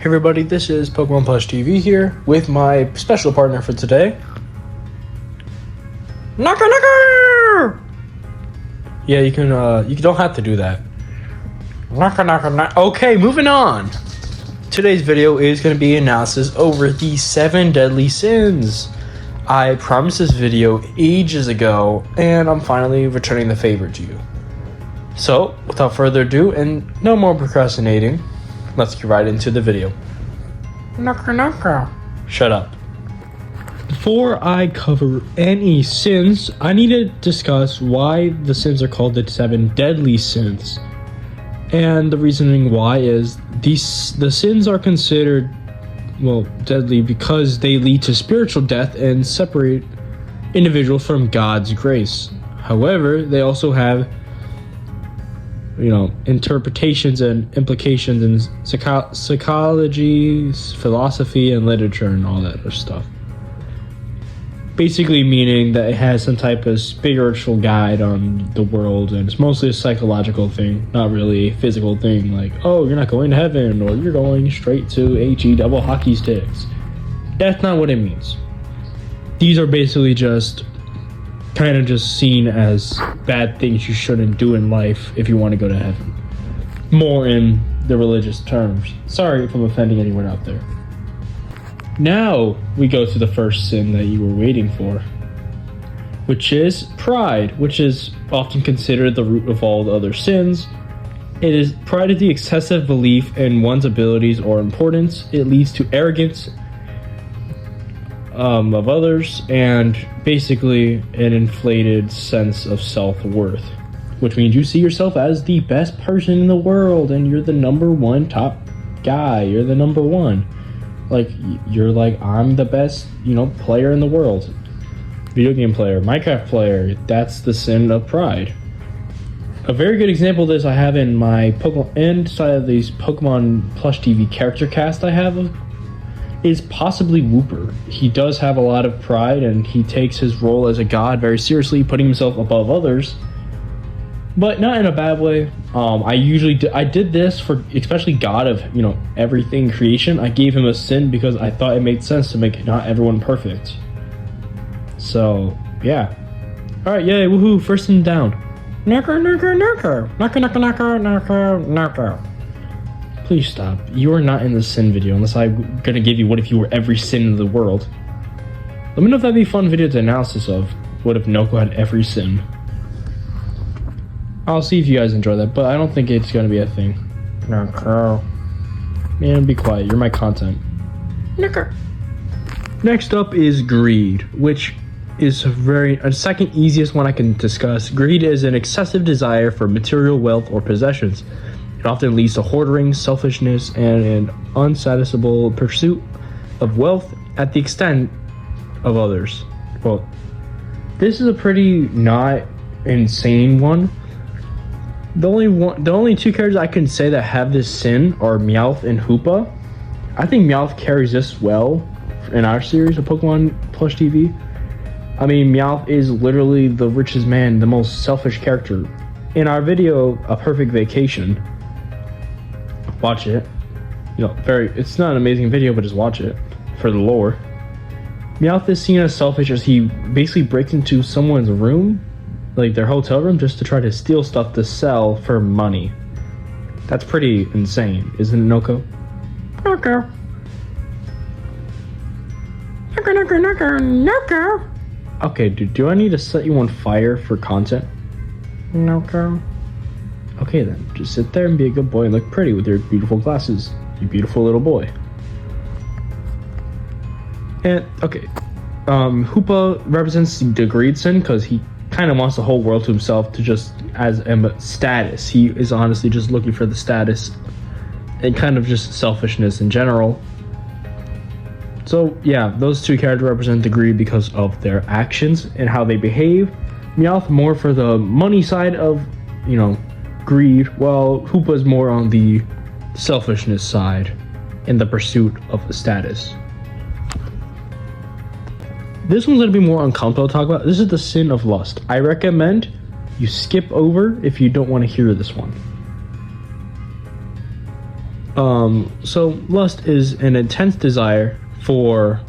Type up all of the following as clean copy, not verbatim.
Hey everybody, this is Pokemon Plus TV here with my special partner for today. Knocker! Yeah, you don't have to do that. Knocker. Okay, moving on. Today's video is going to be analysis over the 7 deadly sins. I promised this video ages ago, and I'm finally returning the favor to you. So, without further ado, and no more procrastinating, let's get right into the video. Knocker. Shut up. Before I cover any sins, I need to discuss why the sins are called the 7 deadly sins. And the reasoning why is the sins are considered, deadly because they lead to spiritual death and separate individuals from God's grace. However, they also have interpretations and implications in psychology, philosophy, and literature, and all that other stuff. Basically meaning that it has some type of spiritual guide on the world, and it's mostly a psychological thing, not really a physical thing, like, oh, you're not going to heaven, or you're going straight to HE double hockey sticks. That's not what it means. These are basically just kind of just seen as bad things you shouldn't do in life if you want to go to heaven. More in the religious terms. Sorry if I'm offending anyone out there. Now we go to the first sin that you were waiting for, which is pride, which is often considered the root of all the other sins. It is pride is the excessive belief in one's abilities or importance. It leads to arrogance of others, and basically an inflated sense of self-worth, which means you see yourself as the best person in the world and you're the number one top guy, you're the number one, you're like, I'm the best player in the world, video game player, Minecraft player. That's the sin of pride. A very good example of this I have in my Pokemon, inside of these Pokemon Plus TV character cast I have is possibly Wooper. He does have a lot of pride, and he takes his role as a god very seriously, putting himself above others, but not in a bad way. I did this for especially god of everything creation. I gave him a sin because I thought it made sense to make not everyone perfect. So yeah, all right, yay, woohoo! First sin down. Knocker. Please stop. You are not in the sin video unless I'm gonna give you what if you were every sin in the world. Let me know if that'd be a fun video to analysis of. What if Noko had every sin? I'll see if you guys enjoy that, but I don't think it's gonna be a thing. Noko. Man, be quiet. You're my content. Noko. Next up is greed, which is a second easiest one I can discuss. Greed is an excessive desire for material wealth or possessions. It often leads to hoarding, selfishness, and an unsatisfiable pursuit of wealth at the extent of others. Well, this is a pretty not insane one. The only 2 characters I can say that have this sin are Meowth and Hoopa. I think Meowth carries this well in our series of Pokemon Plus TV. I mean, Meowth is literally the richest man, the most selfish character. In our video, A Perfect Vacation, watch it. It's not an amazing video, but just watch it for the lore. Meowth is seen as selfish as he basically breaks into someone's room, like their hotel room, just to try to steal stuff to sell for money. That's pretty insane, isn't it, Noko? Noko. Okay, dude, do I need to set you on fire for content? Noko. Okay then, just sit there and be a good boy and look pretty with your beautiful glasses. You beautiful little boy. And, okay. Hoopa represents the greed sin because he kind of wants the whole world to himself to just as a status. He is honestly just looking for the status and kind of just selfishness in general. So yeah, those 2 characters represent the greed because of their actions and how they behave. Meowth more for the money side of, greed, while Hoopa's more on the selfishness side in the pursuit of the status. This one's going to be more uncomfortable to talk about. This is the sin of lust. I recommend you skip over if you don't want to hear this one. So lust is an intense desire for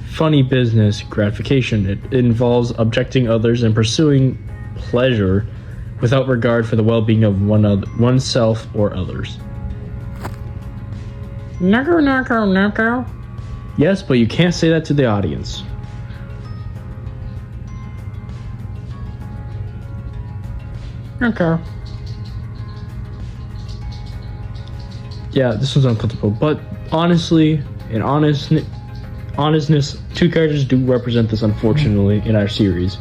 funny business gratification. It involves objecting others and pursuing pleasure without regard for the well-being of oneself or others. Knuckle. Yes, but you can't say that to the audience. Okay. Yeah, this was uncomfortable, but honestly, in honestness, two characters do represent this, unfortunately, in our series.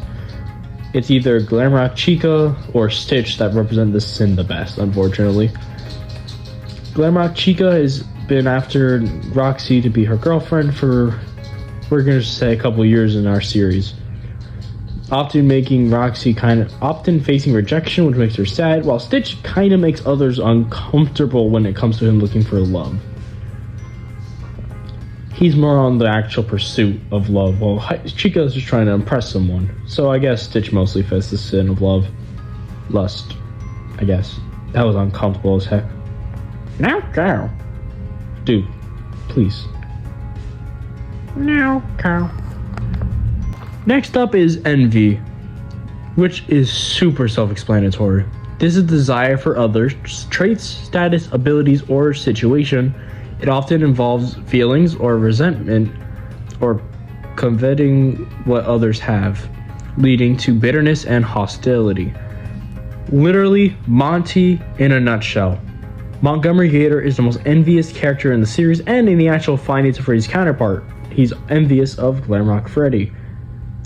It's either Glamrock Chica or Stitch that represent this sin the best, unfortunately. Glamrock Chica has been after Roxy to be her girlfriend for, we're gonna say, a couple years in our series. Often making Roxy often facing rejection, which makes her sad, while Stitch kind of makes others uncomfortable when it comes to him looking for love. He's more on the actual pursuit of love, while Chica's just trying to impress someone. So I guess Stitch mostly fits the sin of lust, I guess. That was uncomfortable as heck. Now go. Dude, please. Now go. Next up is envy, which is super self-explanatory. This is desire for others' traits, status, abilities, or situation. It often involves feelings or resentment or coveting what others have, leading to bitterness and hostility. Literally, Monty in a nutshell. Montgomery Gator is the most envious character in the series and in the actual Five Nights at Freddy's counterpart. He's envious of Glamrock Freddy.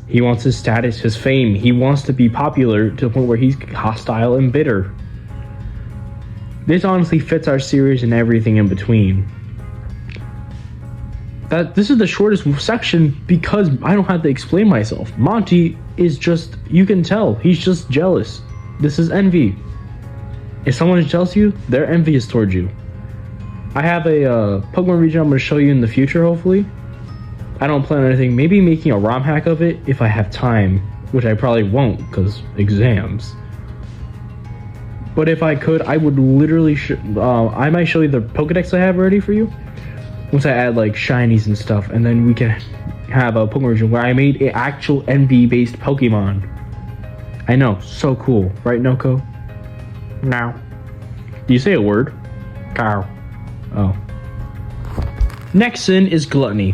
He wants his status, his fame. He wants to be popular to the point where he's hostile and bitter. This honestly fits our series and everything in between. This is the shortest section because I don't have to explain myself. Monty is just, you can tell, he's just jealous. This is envy. If someone is jealous of you, they're envious towards you. I have a Pokemon region I'm going to show you in the future, hopefully. I don't plan on anything, maybe making a ROM hack of it if I have time, which I probably won't because exams. But if I could, I would literally, I might show you the Pokedex I have ready for you. Once I add like shinies and stuff, and then we can have a Pokemon region where I made an actual NB based Pokemon. I know, so cool, right Noko? No. Do you say a word? Cow. Oh. Next sin is gluttony.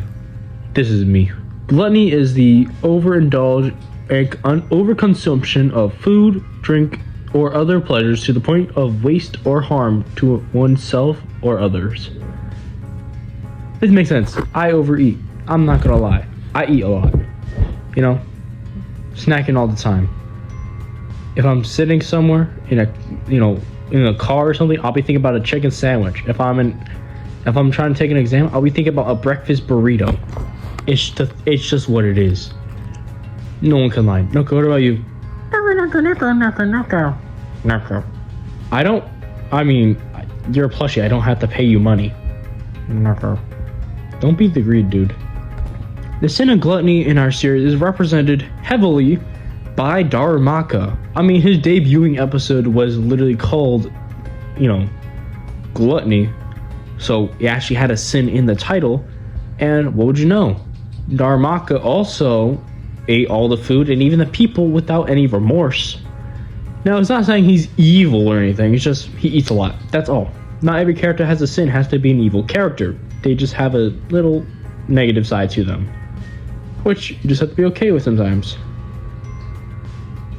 This is me. Gluttony is the overindulge and overconsumption of food, drink, or other pleasures to the point of waste or harm to oneself or others. This makes sense. I overeat. I'm not gonna lie. I eat a lot. You know? Snacking all the time. If I'm sitting somewhere in a car or something, I'll be thinking about a chicken sandwich. If I'm trying to take an exam, I'll be thinking about a breakfast burrito. It's just what it is. No one can lie. Noko, what about you? You're a plushie. I don't have to pay you money. Don't be the greed, dude. The sin of gluttony in our series is represented heavily by Darumaka. His debuting episode was literally called, gluttony. So he actually had a sin in the title. And what would you know? Darumaka also ate all the food and even the people without any remorse. Now, it's not saying he's evil or anything. It's just he eats a lot. That's all. Not every character has a sin, has to be an evil character. They just have a little negative side to them, which you just have to be okay with sometimes.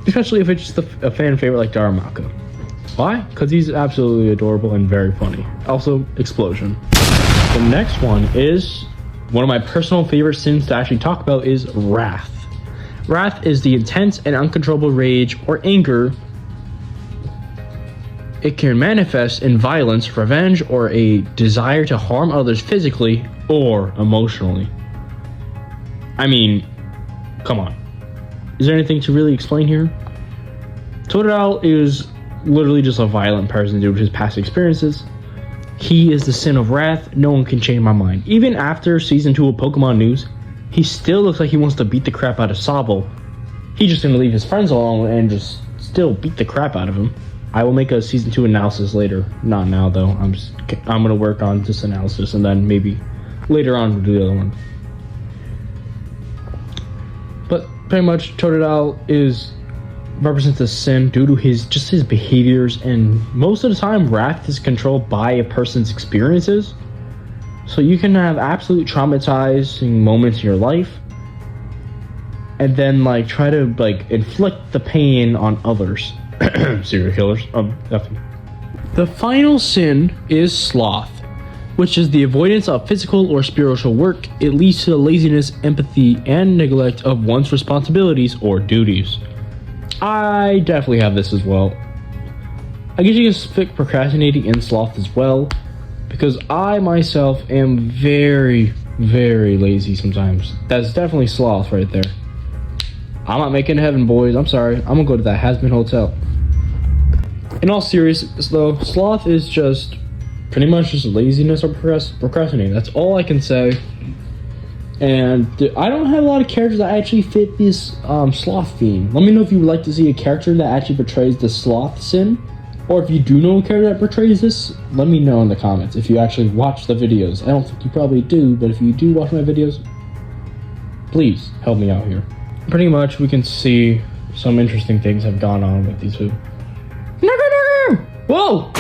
Especially if it's just a fan favorite like Darumaka. Why? Because he's absolutely adorable and very funny. Also, explosion. The next one is one of my personal favorite sins to actually talk about is wrath. Wrath is the intense and uncontrollable rage or anger. It can manifest in violence, revenge, or a desire to harm others physically or emotionally. Come on. Is there anything to really explain here? Totodile is literally just a violent person due to his past experiences. He is the sin of wrath. No one can change my mind. Even after season 2 of Pokemon News, he still looks like he wants to beat the crap out of Sobble. He's just gonna leave his friends alone and just still beat the crap out of him. I will make a season 2 analysis later. Not now though. I'm gonna work on this analysis and then maybe later on we'll do the other one. But pretty much Totodile represents a sin due to his behaviors, and most of the time wrath is controlled by a person's experiences. So you can have absolute traumatizing moments in your life and then like try to like inflict the pain on others. Serial killers. Definitely. The final sin is sloth, which is the avoidance of physical or spiritual work. It leads to the laziness, empathy, and neglect of one's responsibilities or duties. I definitely have this as well. I guess you can fit procrastinating and sloth as well, because I myself am very, very lazy sometimes. That's definitely sloth right there. I'm not making heaven, boys. I'm sorry. I'm gonna go to that Has-Been Hotel. In all seriousness, though, sloth is just pretty much just laziness or procrastinating. That's all I can say. And I don't have a lot of characters that actually fit this sloth theme. Let me know if you would like to see a character that actually portrays the sloth sin. Or if you do know a character that portrays this, let me know in the comments if you actually watch the videos. I don't think you probably do, but if you do watch my videos, please help me out here. Pretty much we can see some interesting things have gone on with these two. Whoa!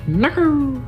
Knuckle.